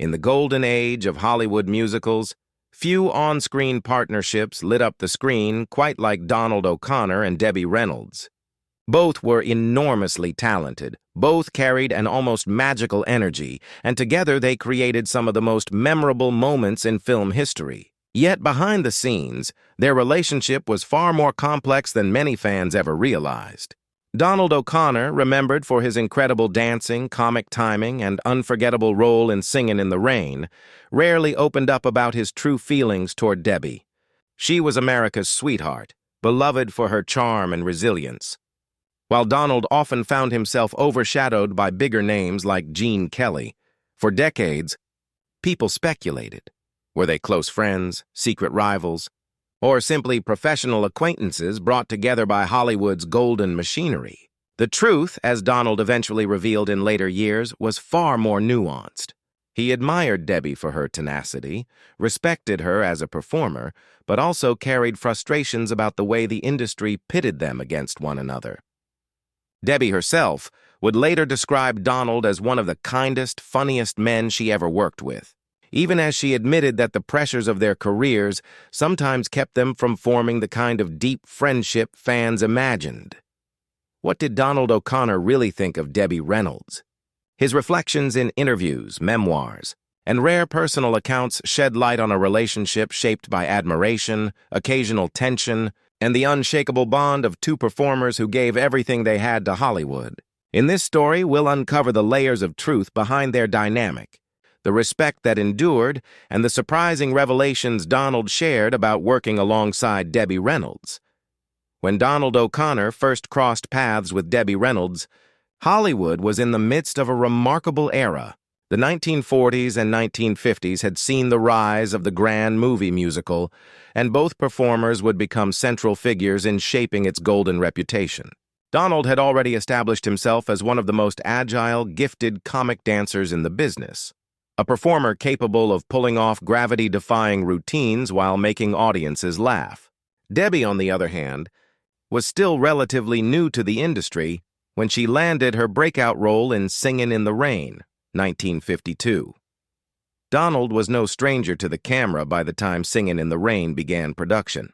In the golden age of Hollywood musicals, few on-screen partnerships lit up the screen quite like Donald O'Connor and Debbie Reynolds. Both were enormously talented, both carried an almost magical energy, and together they created some of the most memorable moments in film history. Yet behind the scenes, their relationship was far more complex than many fans ever realized. Donald O'Connor, remembered for his incredible dancing, comic timing, and unforgettable role in Singin' in the Rain, rarely opened up about his true feelings toward Debbie. She was America's sweetheart, beloved for her charm and resilience. While Donald often found himself overshadowed by bigger names like Gene Kelly, for decades, people speculated. Were they close friends, secret rivals, or simply professional acquaintances brought together by Hollywood's golden machinery? The truth, as Donald eventually revealed in later years, was far more nuanced. He admired Debbie for her tenacity, respected her as a performer, but also carried frustrations about the way the industry pitted them against one another. Debbie herself would later describe Donald as one of the kindest, funniest men she ever worked with, even as she admitted that the pressures of their careers sometimes kept them from forming the kind of deep friendship fans imagined. What did Donald O'Connor really think of Debbie Reynolds? His reflections in interviews, memoirs, and rare personal accounts shed light on a relationship shaped by admiration, occasional tension, and the unshakable bond of two performers who gave everything they had to Hollywood. In this story, we'll uncover the layers of truth behind their dynamic, the respect that endured, and the surprising revelations Donald shared about working alongside Debbie Reynolds. When Donald O'Connor first crossed paths with Debbie Reynolds, Hollywood was in the midst of a remarkable era. The 1940s and 1950s had seen the rise of the grand movie musical, and both performers would become central figures in shaping its golden reputation. Donald had already established himself as one of the most agile, gifted comic dancers in the business, a performer capable of pulling off gravity-defying routines while making audiences laugh. Debbie, on the other hand, was still relatively new to the industry when she landed her breakout role in Singin' in the Rain, 1952. Donald was no stranger to the camera by the time Singin' in the Rain began production.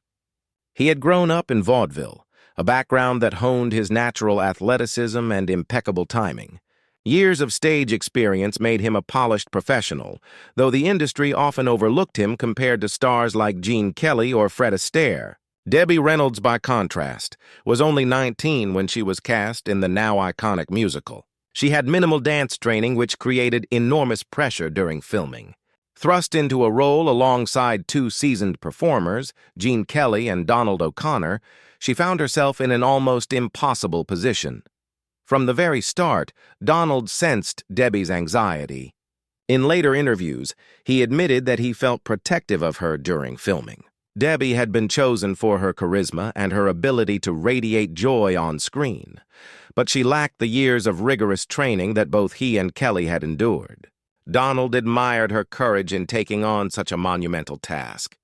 He had grown up in vaudeville, a background that honed his natural athleticism and impeccable timing. Years of stage experience made him a polished professional, though the industry often overlooked him compared to stars like Gene Kelly or Fred Astaire. Debbie Reynolds, by contrast, was only 19 when she was cast in the now iconic musical. She had minimal dance training, which created enormous pressure during filming. Thrust into a role alongside two seasoned performers, Gene Kelly and Donald O'Connor, she found herself in an almost impossible position. From the very start, Donald sensed Debbie's anxiety. In later interviews, he admitted that he felt protective of her during filming. Debbie had been chosen for her charisma and her ability to radiate joy on screen, but she lacked the years of rigorous training that both he and Kelly had endured. Donald admired her courage in taking on such a monumental task.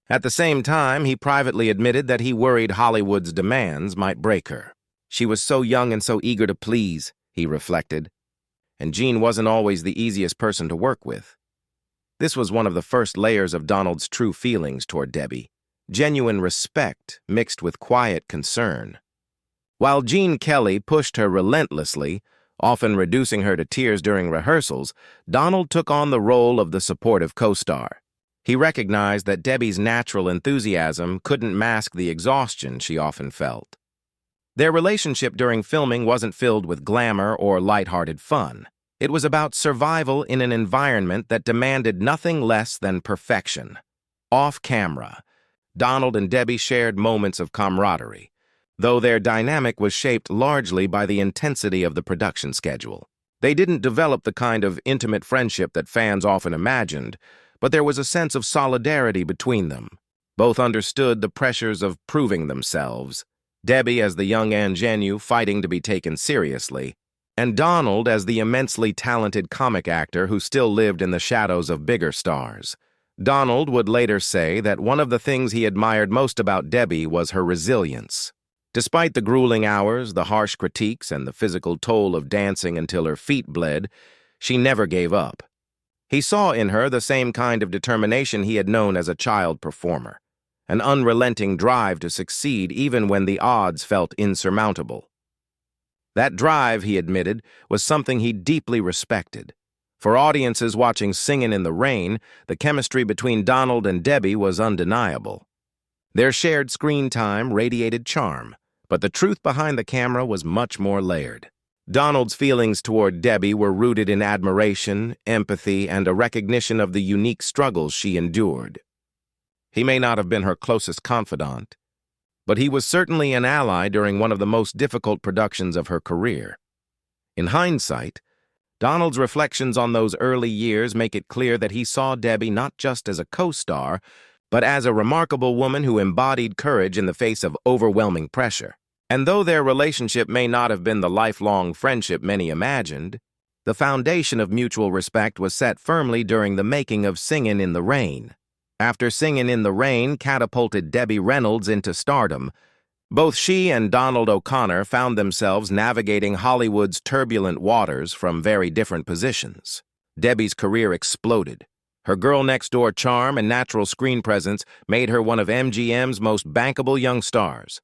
At the same time, he privately admitted that he worried Hollywood's demands might break her. She was so young and so eager to please, he reflected, and Gene wasn't always the easiest person to work with. This was one of the first layers of Donald's true feelings toward Debbie, genuine respect mixed with quiet concern. While Gene Kelly pushed her relentlessly, often reducing her to tears during rehearsals, Donald took on the role of the supportive co-star. He recognized that Debbie's natural enthusiasm couldn't mask the exhaustion she often felt. Their relationship during filming wasn't filled with glamour or lighthearted fun. It was about survival in an environment that demanded nothing less than perfection. Off camera, Donald and Debbie shared moments of camaraderie, though their dynamic was shaped largely by the intensity of the production schedule. They didn't develop the kind of intimate friendship that fans often imagined, but there was a sense of solidarity between them. Both understood the pressures of proving themselves, Debbie as the young ingenue fighting to be taken seriously, and Donald as the immensely talented comic actor who still lived in the shadows of bigger stars. Donald would later say that one of the things he admired most about Debbie was her resilience. Despite the grueling hours, the harsh critiques, and the physical toll of dancing until her feet bled, she never gave up. He saw in her the same kind of determination he had known as a child performer, an unrelenting drive to succeed even when the odds felt insurmountable. That drive, he admitted, was something he deeply respected. For audiences watching Singin' in the Rain, the chemistry between Donald and Debbie was undeniable. Their shared screen time radiated charm, but the truth behind the camera was much more layered. Donald's feelings toward Debbie were rooted in admiration, empathy, and a recognition of the unique struggles she endured. He may not have been her closest confidant, but he was certainly an ally during one of the most difficult productions of her career. In hindsight, Donald's reflections on those early years make it clear that he saw Debbie not just as a co-star, but as a remarkable woman who embodied courage in the face of overwhelming pressure. And though their relationship may not have been the lifelong friendship many imagined, the foundation of mutual respect was set firmly during the making of Singin' in the Rain. After Singin' in the Rain catapulted Debbie Reynolds into stardom, both she and Donald O'Connor found themselves navigating Hollywood's turbulent waters from very different positions. Debbie's career exploded. Her girl-next-door charm and natural screen presence made her one of MGM's most bankable young stars.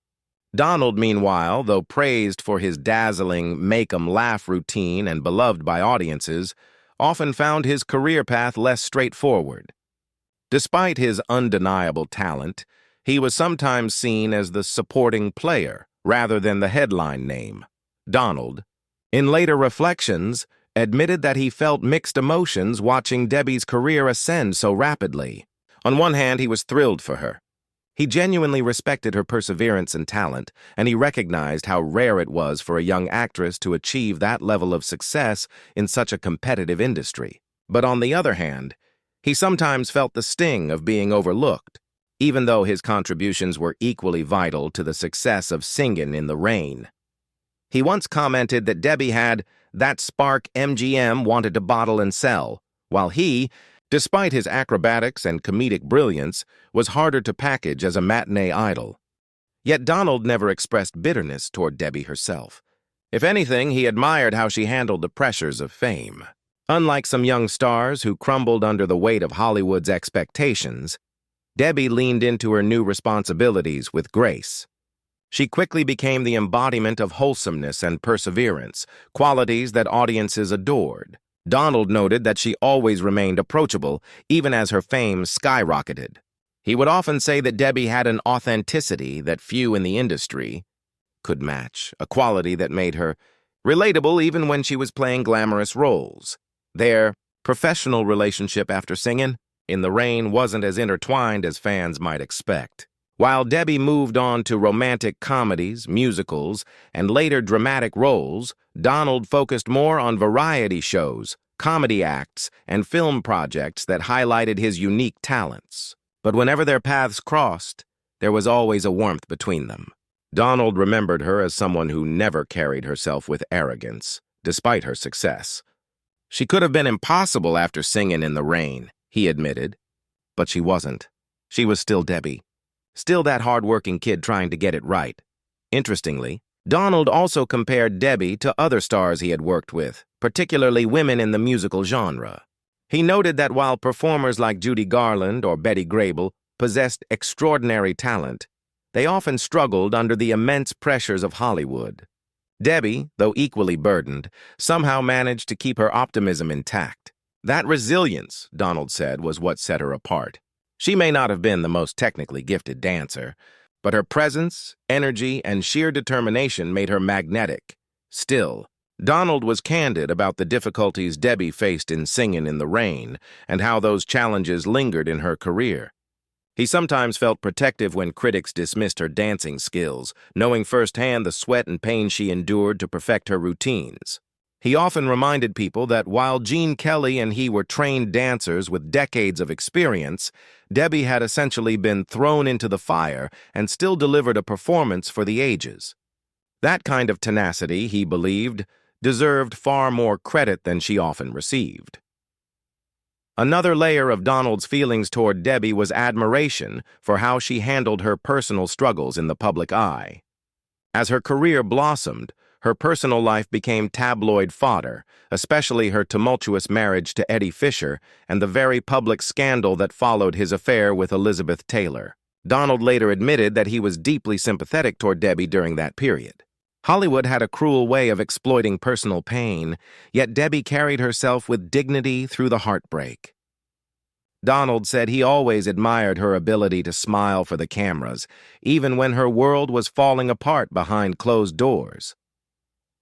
Donald, meanwhile, though praised for his dazzling make-'em-laugh routine and beloved by audiences, often found his career path less straightforward. Despite his undeniable talent, he was sometimes seen as the supporting player rather than the headline name. Donald, in later reflections, admitted that he felt mixed emotions watching Debbie's career ascend so rapidly. On one hand, he was thrilled for her. He genuinely respected her perseverance and talent, and he recognized how rare it was for a young actress to achieve that level of success in such a competitive industry. But on the other hand, he sometimes felt the sting of being overlooked, even though his contributions were equally vital to the success of Singin' in the Rain. He once commented that Debbie had that spark MGM wanted to bottle and sell, while he, despite his acrobatics and comedic brilliance, was harder to package as a matinee idol. Yet Donald never expressed bitterness toward Debbie herself. If anything, he admired how she handled the pressures of fame. Unlike some young stars who crumbled under the weight of Hollywood's expectations, Debbie leaned into her new responsibilities with grace. She quickly became the embodiment of wholesomeness and perseverance, qualities that audiences adored. Donald noted that she always remained approachable, even as her fame skyrocketed. He would often say that Debbie had an authenticity that few in the industry could match, a quality that made her relatable even when she was playing glamorous roles. Their professional relationship after Singin' in the Rain wasn't as intertwined as fans might expect. While Debbie moved on to romantic comedies, musicals, and later dramatic roles, Donald focused more on variety shows, comedy acts, and film projects that highlighted his unique talents. But whenever their paths crossed, there was always a warmth between them. Donald remembered her as someone who never carried herself with arrogance, despite her success. She could have been impossible after Singin' in the Rain, he admitted. But she wasn't. She was still Debbie. Still that hard-working kid trying to get it right. Interestingly, Donald also compared Debbie to other stars he had worked with, particularly women in the musical genre. He noted that while performers like Judy Garland or Betty Grable possessed extraordinary talent, they often struggled under the immense pressures of Hollywood. Debbie, though equally burdened, somehow managed to keep her optimism intact. That resilience, Donald said, was what set her apart. She may not have been the most technically gifted dancer, but her presence, energy, and sheer determination made her magnetic. Still, Donald was candid about the difficulties Debbie faced in Singin' in the Rain and how those challenges lingered in her career. He sometimes felt protective when critics dismissed her dancing skills, knowing firsthand the sweat and pain she endured to perfect her routines. He often reminded people that while Gene Kelly and he were trained dancers with decades of experience, Debbie had essentially been thrown into the fire and still delivered a performance for the ages. That kind of tenacity, he believed, deserved far more credit than she often received. Another layer of Donald's feelings toward Debbie was admiration for how she handled her personal struggles in the public eye. As her career blossomed, her personal life became tabloid fodder, especially her tumultuous marriage to Eddie Fisher and the very public scandal that followed his affair with Elizabeth Taylor. Donald later admitted that he was deeply sympathetic toward Debbie during that period. Hollywood had a cruel way of exploiting personal pain, yet Debbie carried herself with dignity through the heartbreak. Donald said he always admired her ability to smile for the cameras, even when her world was falling apart behind closed doors.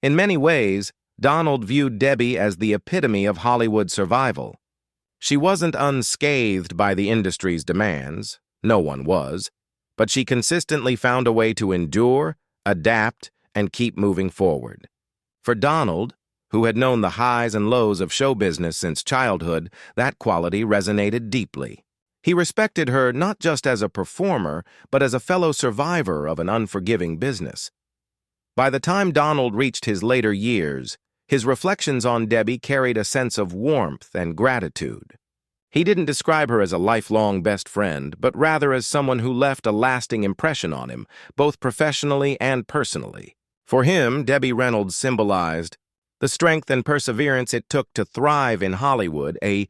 In many ways, Donald viewed Debbie as the epitome of Hollywood survival. She wasn't unscathed by the industry's demands, no one was, but she consistently found a way to endure, adapt, and keep moving forward. For Donald, who had known the highs and lows of show business since childhood, that quality resonated deeply. He respected her not just as a performer, but as a fellow survivor of an unforgiving business. By the time Donald reached his later years, his reflections on Debbie carried a sense of warmth and gratitude. He didn't describe her as a lifelong best friend, but rather as someone who left a lasting impression on him, both professionally and personally. For him, Debbie Reynolds symbolized the strength and perseverance it took to thrive in Hollywood, a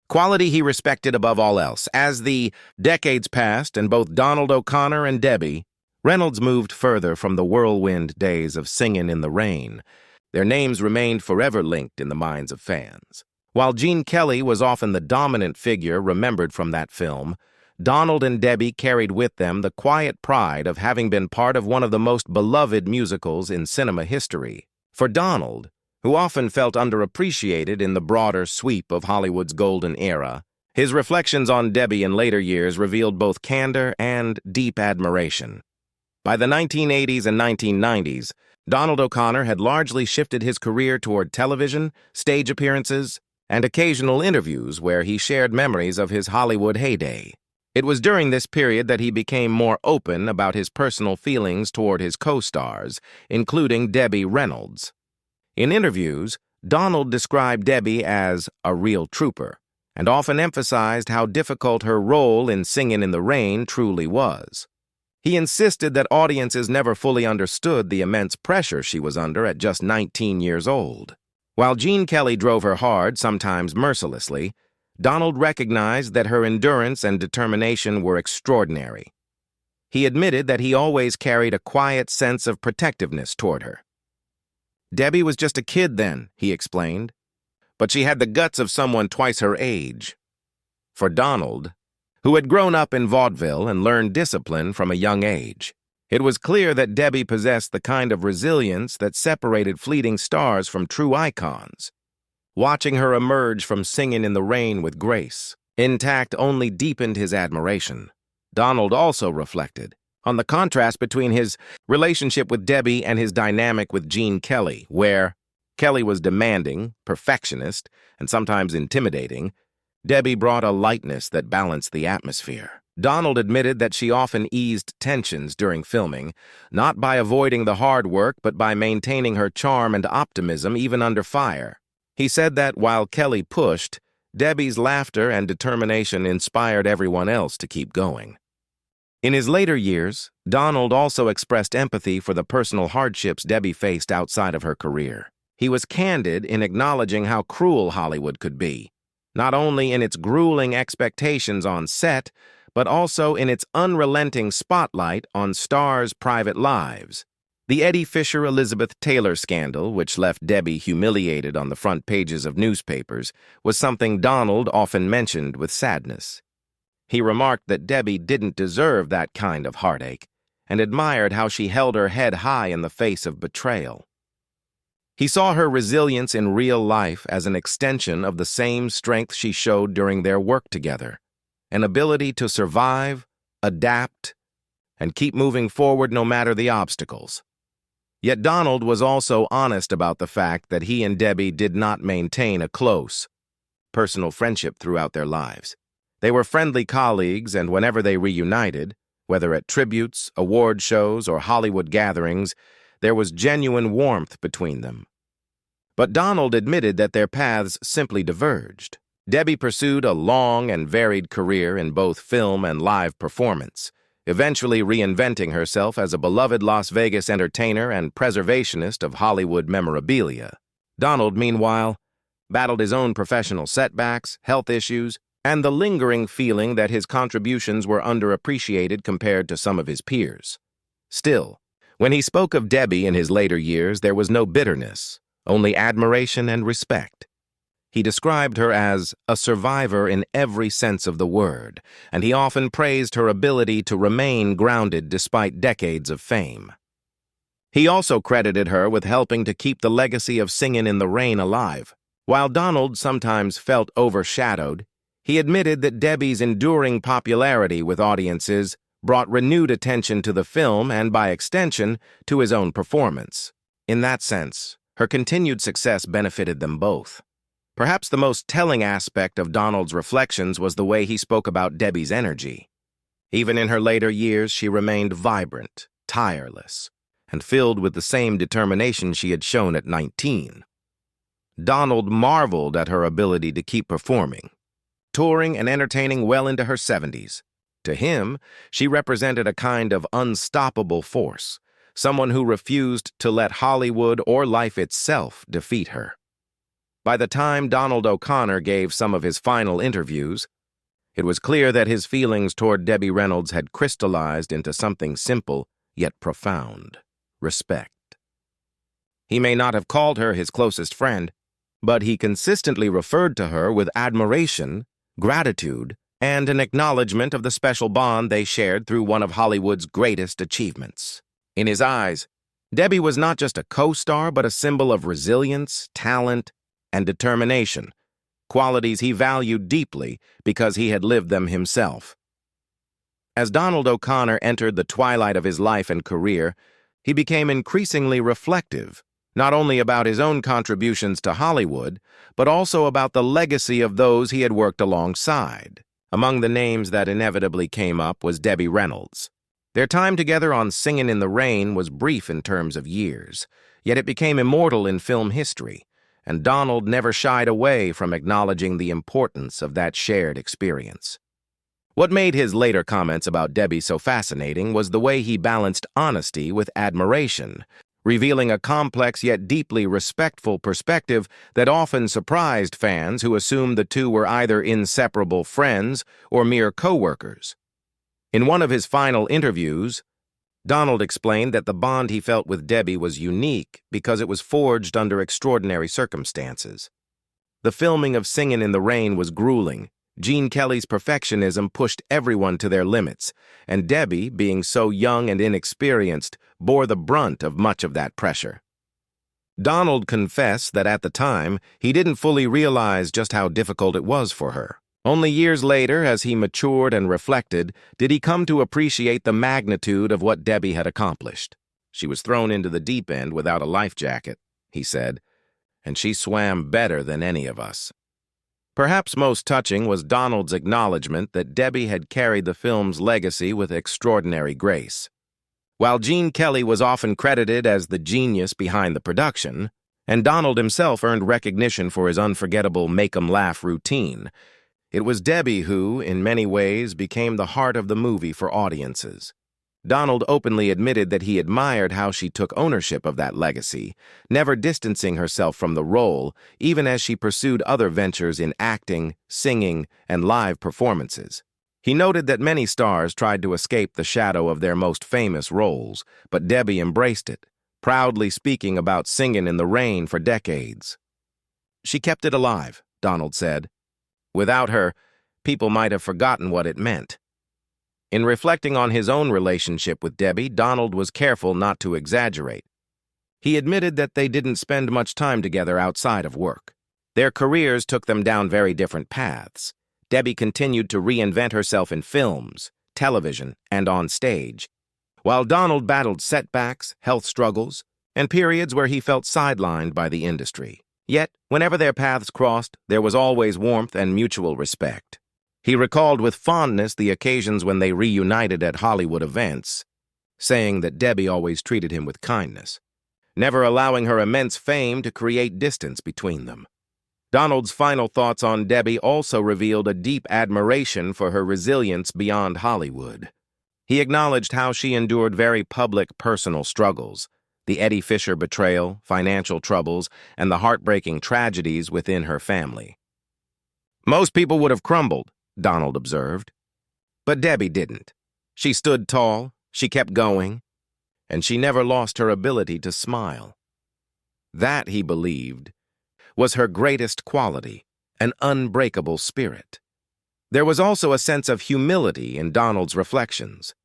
quality he respected above all else. As the decades passed and both Donald O'Connor and Debbie Reynolds moved further from the whirlwind days of Singin' in the Rain, their names remained forever linked in the minds of fans. While Gene Kelly was often the dominant figure remembered from that film, Donald and Debbie carried with them the quiet pride of having been part of one of the most beloved musicals in cinema history. For Donald, who often felt underappreciated in the broader sweep of Hollywood's golden era, his reflections on Debbie in later years revealed both candor and deep admiration. By the 1980s and 1990s, Donald O'Connor had largely shifted his career toward television, stage appearances, and occasional interviews where he shared memories of his Hollywood heyday. It was during this period that he became more open about his personal feelings toward his co-stars, including Debbie Reynolds. In interviews, Donald described Debbie as a real trooper, and often emphasized how difficult her role in Singin' in the Rain truly was. He insisted that audiences never fully understood the immense pressure she was under at just 19 years old. While Gene Kelly drove her hard, sometimes mercilessly, Donald recognized that her endurance and determination were extraordinary. He admitted that he always carried a quiet sense of protectiveness toward her. Debbie was just a kid then, he explained, but she had the guts of someone twice her age. For Donald, who had grown up in vaudeville and learned discipline from a young age, it was clear that Debbie possessed the kind of resilience that separated fleeting stars from true icons. Watching her emerge from Singin' in the Rain with grace, intact, only deepened his admiration. Donald also reflected on the contrast between his relationship with Debbie and his dynamic with Gene Kelly, where Kelly was demanding, perfectionist, and sometimes intimidating. Debbie brought a lightness that balanced the atmosphere. Donald admitted that she often eased tensions during filming, not by avoiding the hard work, but by maintaining her charm and optimism even under fire. He said that while Kelly pushed, Debbie's laughter and determination inspired everyone else to keep going. In his later years, Donald also expressed empathy for the personal hardships Debbie faced outside of her career. He was candid in acknowledging how cruel Hollywood could be, not only in its grueling expectations on set, but also in its unrelenting spotlight on stars' private lives. The Eddie Fisher-Elizabeth Taylor scandal, which left Debbie humiliated on the front pages of newspapers, was something Donald often mentioned with sadness. He remarked that Debbie didn't deserve that kind of heartache, and admired how she held her head high in the face of betrayal. He saw her resilience in real life as an extension of the same strength she showed during their work together, an ability to survive, adapt, and keep moving forward no matter the obstacles. Yet Donald was also honest about the fact that he and Debbie did not maintain a close, personal friendship throughout their lives. They were friendly colleagues, and whenever they reunited, whether at tributes, award shows, or Hollywood gatherings, there was genuine warmth between them. But Donald admitted that their paths simply diverged. Debbie pursued a long and varied career in both film and live performance, eventually reinventing herself as a beloved Las Vegas entertainer and preservationist of Hollywood memorabilia. Donald, meanwhile, battled his own professional setbacks, health issues, and the lingering feeling that his contributions were underappreciated compared to some of his peers. Still, when he spoke of Debbie in his later years, there was no bitterness, only admiration and respect. He described her as a survivor in every sense of the word, and he often praised her ability to remain grounded despite decades of fame. He also credited her with helping to keep the legacy of Singin' in the Rain alive. While Donald sometimes felt overshadowed, he admitted that Debbie's enduring popularity with audiences brought renewed attention to the film and, by extension, to his own performance. In that sense, her continued success benefited them both. Perhaps the most telling aspect of Donald's reflections was the way he spoke about Debbie's energy. Even in her later years, she remained vibrant, tireless, and filled with the same determination she had shown at 19. Donald marveled at her ability to keep performing, touring and entertaining well into her 70s. To him, she represented a kind of unstoppable force, someone who refused to let Hollywood or life itself defeat her. By the time Donald O'Connor gave some of his final interviews, it was clear that his feelings toward Debbie Reynolds had crystallized into something simple yet profound: respect. He may not have called her his closest friend, but he consistently referred to her with admiration, gratitude, and an acknowledgement of the special bond they shared through one of Hollywood's greatest achievements. In his eyes, Debbie was not just a co-star, but a symbol of resilience, talent, and determination, qualities he valued deeply because he had lived them himself. As Donald O'Connor entered the twilight of his life and career, he became increasingly reflective, not only about his own contributions to Hollywood, but also about the legacy of those he had worked alongside. Among the names that inevitably came up was Debbie Reynolds. Their time together on Singin' in the Rain was brief in terms of years, yet it became immortal in film history, and Donald never shied away from acknowledging the importance of that shared experience. What made his later comments about Debbie so fascinating was the way he balanced honesty with admiration, revealing a complex yet deeply respectful perspective that often surprised fans who assumed the two were either inseparable friends or mere co-workers. In one of his final interviews, Donald explained that the bond he felt with Debbie was unique because it was forged under extraordinary circumstances. The filming of Singin' in the Rain was grueling. Gene Kelly's perfectionism pushed everyone to their limits, and Debbie, being so young and inexperienced, bore the brunt of much of that pressure. Donald confessed that at the time, he didn't fully realize just how difficult it was for her. Only years later, as he matured and reflected, did he come to appreciate the magnitude of what Debbie had accomplished. She was thrown into the deep end without a life jacket, he said, and she swam better than any of us. Perhaps most touching was Donald's acknowledgement that Debbie had carried the film's legacy with extraordinary grace. While Gene Kelly was often credited as the genius behind the production, and Donald himself earned recognition for his unforgettable make-'em-laugh routine, it was Debbie who, in many ways, became the heart of the movie for audiences. Donald openly admitted that he admired how she took ownership of that legacy, never distancing herself from the role, even as she pursued other ventures in acting, singing, and live performances. He noted that many stars tried to escape the shadow of their most famous roles, but Debbie embraced it, proudly speaking about Singin' in the Rain for decades. She kept it alive, Donald said. Without her, people might have forgotten what it meant. In reflecting on his own relationship with Debbie, Donald was careful not to exaggerate. He admitted that they didn't spend much time together outside of work. Their careers took them down very different paths. Debbie continued to reinvent herself in films, television, and on stage, while Donald battled setbacks, health struggles, and periods where he felt sidelined by the industry. Yet, whenever their paths crossed, there was always warmth and mutual respect. He recalled with fondness the occasions when they reunited at Hollywood events, saying that Debbie always treated him with kindness, never allowing her immense fame to create distance between them. Donald's final thoughts on Debbie also revealed a deep admiration for her resilience beyond Hollywood. He acknowledged how she endured very public personal struggles, the Eddie Fisher betrayal, financial troubles, and the heartbreaking tragedies within her family. "Most people would have crumbled," Donald observed. But Debbie didn't. She stood tall, she kept going, and she never lost her ability to smile. That, he believed, was her greatest quality, an unbreakable spirit. There was also a sense of humility in Donald's reflections.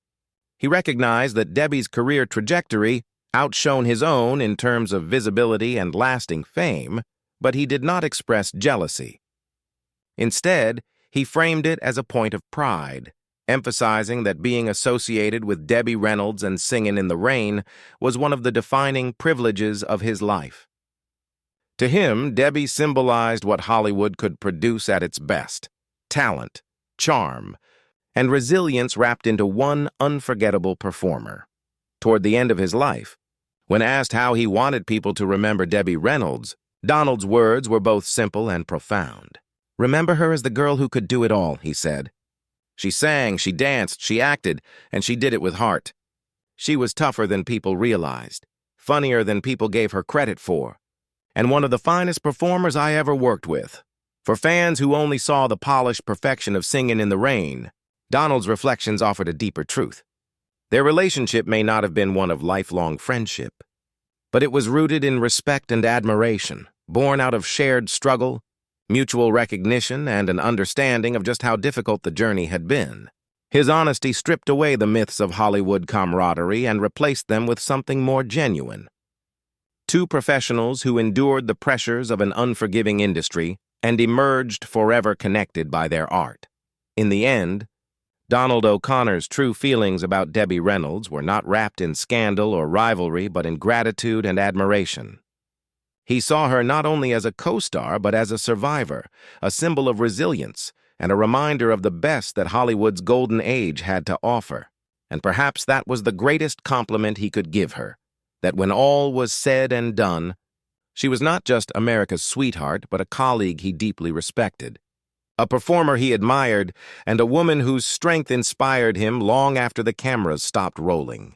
He recognized that Debbie's career trajectory outshone his own in terms of visibility and lasting fame, but he did not express jealousy. Instead, he framed it as a point of pride, emphasizing that being associated with Debbie Reynolds and Singin' in the Rain was one of the defining privileges of his life. To him, Debbie symbolized what Hollywood could produce at its best: talent, charm, and resilience wrapped into one unforgettable performer. Toward the end of his life, when asked how he wanted people to remember Debbie Reynolds, Donald's words were both simple and profound. "Remember her as the girl who could do it all," he said. "She sang, she danced, she acted, and she did it with heart. She was tougher than people realized, funnier than people gave her credit for, and one of the finest performers I ever worked with." For fans who only saw the polished perfection of Singin' in the Rain, Donald's reflections offered a deeper truth. Their relationship may not have been one of lifelong friendship, but it was rooted in respect and admiration, born out of shared struggle, mutual recognition, and an understanding of just how difficult the journey had been. His honesty stripped away the myths of Hollywood camaraderie and replaced them with something more genuine. Two professionals who endured the pressures of an unforgiving industry and emerged forever connected by their art. In the end, Donald O'Connor's true feelings about Debbie Reynolds were not wrapped in scandal or rivalry, but in gratitude and admiration. He saw her not only as a co-star, but as a survivor, a symbol of resilience, and a reminder of the best that Hollywood's golden age had to offer. And perhaps that was the greatest compliment he could give her, that when all was said and done, she was not just America's sweetheart, but a colleague he deeply respected, a performer he admired, and a woman whose strength inspired him long after the cameras stopped rolling.